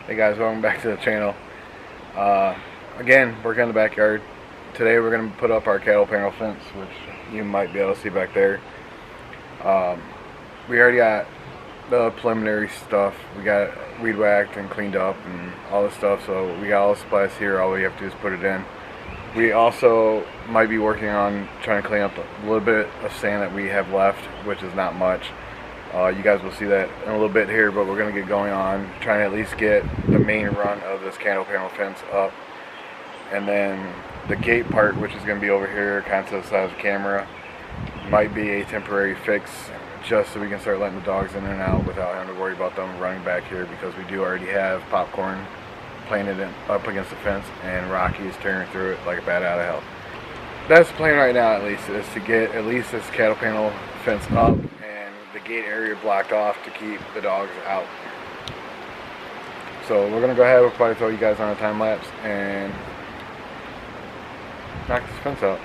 Hey guys, welcome back to the channel. Again, working in the backyard. Today we're going to put up our cattle panel fence, which you might be able to see back there. We already got the preliminary stuff. We got weed whacked and cleaned up and all this stuff, so we got all the supplies here. All we have to do is put it in. We also might be working on trying to clean up a little bit of sand that we have left, which is not much. You guys will see that in a little bit here, but we're going to get going on trying to at least get the main run of this cattle panel fence up. And then the gate part, which is going to be over here, kind of to the side of the camera, might be a temporary fix just so we can start letting the dogs in and out without having to worry about them running back here, because we do already have popcorn planted up against the fence and Rocky is tearing through it like a bat out of hell. That's the plan right now, at least, is to get at least this cattle panel fence up and the gate area blocked off to keep the dogs out. So we're going to go ahead, we'll probably throw you guys on a time lapse and knock this fence out.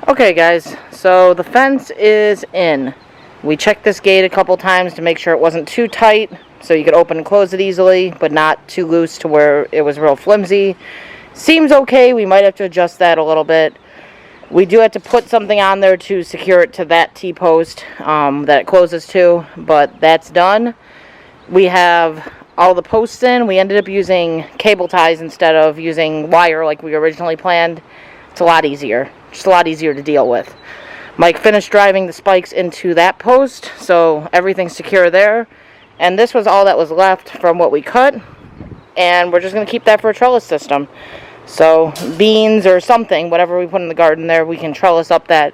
Okay guys, so the fence is in. We checked this gate a couple times to make sure it wasn't too tight, so you could open and close it easily, but not too loose to where it was real flimsy. Seems okay. We might have to adjust that a little bit. We do have to put something on there to secure it to that T-post that it closes to, but that's done. We have all the posts in. We ended up using cable ties instead of using wire like we originally planned. It's a lot easier. Just a lot easier to deal with. Mike finished driving the spikes into that post, so everything's secure there. And this was all that was left from what we cut, and we're just going to keep that for a trellis system. So beans or something, whatever we put in the garden there, we can trellis up that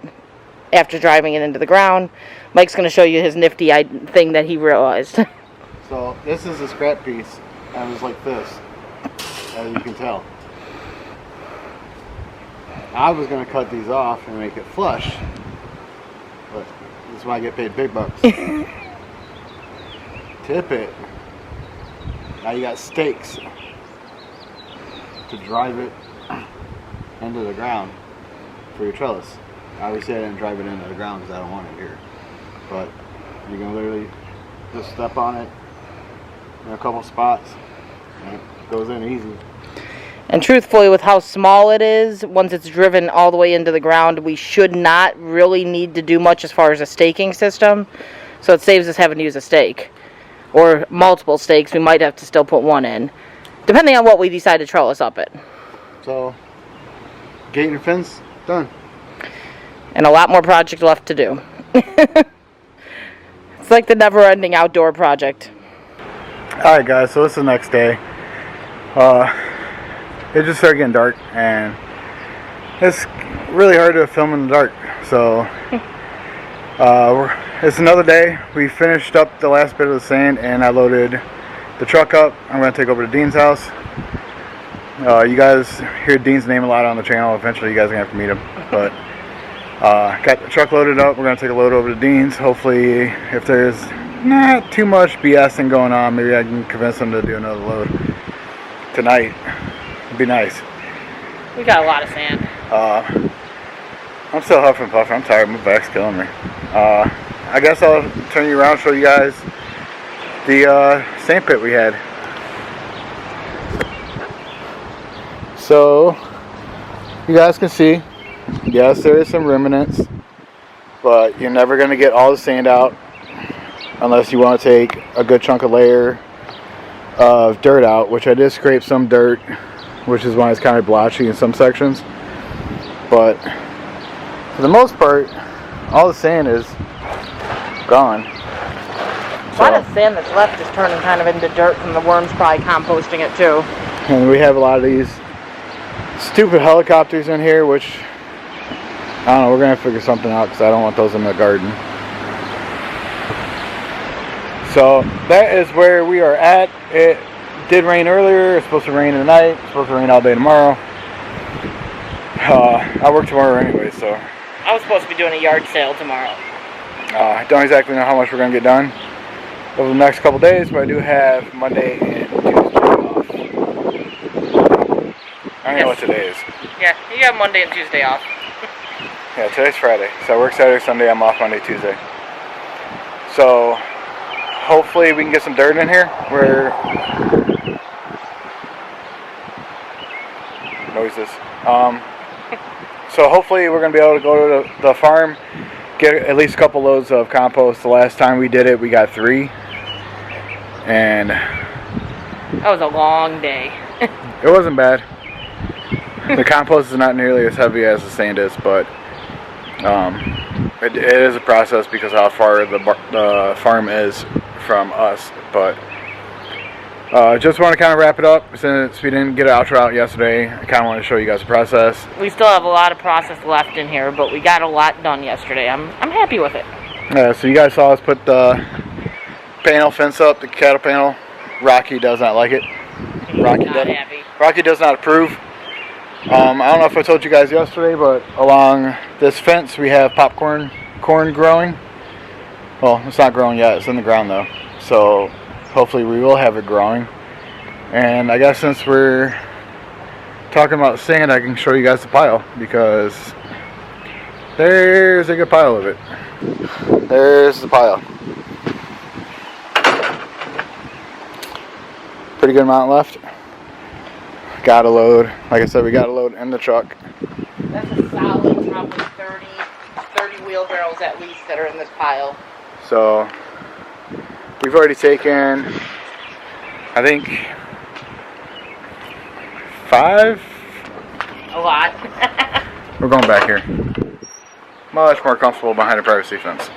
after driving it into the ground. Mike's going to show you his nifty thing that he realized. So this is a scrap piece, and it was like this, as you can tell. I was going to cut these off and make it flush, but this is why I get paid big bucks. Tip it. Now you got stakes to drive it into the ground for your trellis. Obviously I didn't drive it into the ground because I don't want it here. But you can literally just step on it in a couple spots and it goes in easy. And truthfully, with how small it is, once it's driven all the way into the ground, we should not really need to do much as far as a staking system. So it saves us having to use a stake. Or multiple stakes. We might have to still put one in, depending on what we decide to trellis up it. So, gate and fence, done. And a lot more project left to do. It's like the never-ending outdoor project. Alright guys, so it's the next day. It just started getting dark, and it's really hard to film in the dark. So, it's another day. We finished up the last bit of the sand, and I loaded the truck up. I'm going to take over to Dean's house. You guys hear Dean's name a lot on the channel. Eventually you guys are going to have to meet him. But got the truck loaded up. We're going to take a load over to Dean's. Hopefully, if there's not too much BSing going on, maybe I can convince him to do another load tonight. It'd be nice. We got a lot of sand. I'm still huffing and puffing. I'm tired. My back's killing me. I guess I'll turn you around and show you guys the sand pit we had. So, you guys can see, yes, there is some remnants, but you're never going to get all the sand out unless you want to take a good chunk of layer of dirt out, which I did scrape some dirt, which is why it's kind of blotchy in some sections. But for the most part, all the sand is gone. A lot of sand that's left is turning kind of into dirt from the worms probably composting it too. And we have a lot of these stupid helicopters in here, which, I don't know, we're going to figure something out because I don't want those in the garden. So that is where we are at. It did rain earlier. It's supposed to rain tonight. It's supposed to rain all day tomorrow. I work tomorrow anyway, so. I was supposed to be doing a yard sale tomorrow. I don't exactly know how much we're going to get done over the next couple days, but I do have Monday and Tuesday off. I don't know what today is. Yeah, you have Monday and Tuesday off. Yeah, today's Friday. So I work Saturday, Sunday. I'm off Monday, Tuesday. So hopefully we can get some dirt in here. Noises. So hopefully we're going to be able to go to the farm, get at least a couple loads of compost. The last time we did it, we got 3. And that was a long day. It wasn't bad. The compost is not nearly as heavy as the sand is, but it is a process because how far the farm is from us. But just want to kind of wrap it up since we didn't get an outro out yesterday. I kind of want to show you guys the process. We still have a lot of process left in here, but we got a lot done yesterday. I'm happy with it. So you guys saw us put the panel fence up, the cattle panel. Rocky does not like it. Rocky does not approve. I don't know if I told you guys yesterday, but along this fence we have corn growing. Well, it's not growing yet. It's in the ground though. So hopefully we will have it growing. And I guess since we're talking about sand, I can show you guys the pile because there's a good pile of it. There's the pile. Pretty good amount left. Got a load. Like I said, we got a load in the truck. That's a solid probably 30 wheelbarrows at least that are in this pile. So we've already taken, I think, 5. A lot. We're going back here. Much more comfortable behind a privacy fence.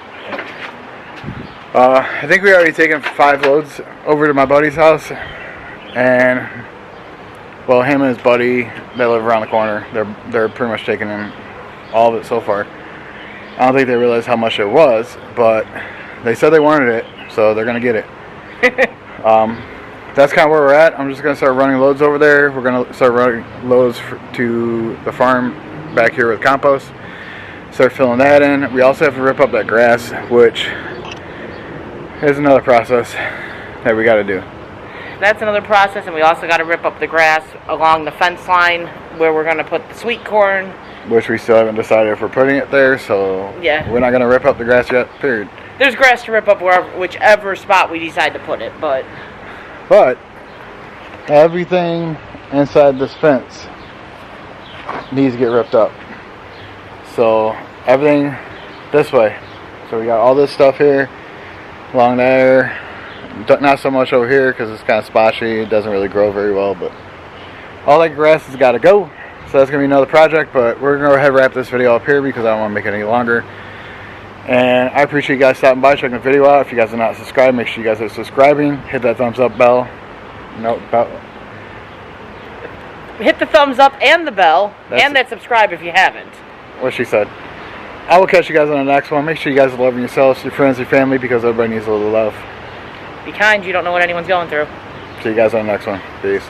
I think we already taken 5 loads over to my buddy's house, and well, him and his buddy, they live around the corner. They're pretty much taking in all of it so far. I don't think they realized how much it was, but they said they wanted it, so they're gonna get it. That's kind of where we're at. I'm just gonna start running loads over there. We're gonna start running loads to the farm back here with compost. Start filling that in. We also have to rip up that grass, which is another process that we got to do. That's another process, and we also got to rip up the grass along the fence line where we're going to put the sweet corn. Which we still haven't decided if we're putting it there, so yeah, we're not going to rip up the grass yet, period. There's grass to rip up whichever spot we decide to put it, but everything inside this fence needs to get ripped up. So everything this way. So we got all this stuff here, along there. Not so much over here because it's kind of spotchy. It doesn't really grow very well, but all that grass has got to go. So that's going to be another project, but we're going to go ahead and wrap this video up here because I don't want to make it any longer. And I appreciate you guys stopping by, checking the video out. If you guys are not subscribed, make sure you guys are subscribing. Hit that thumbs up bell. No, bell. Hit the thumbs up and the bell, and that subscribe if you haven't. What she said. I will catch you guys on the next one. Make sure you guys are loving yourselves, your friends, your family, because everybody needs a little love. Be kind, you don't know what anyone's going through. See you guys on the next one. Peace.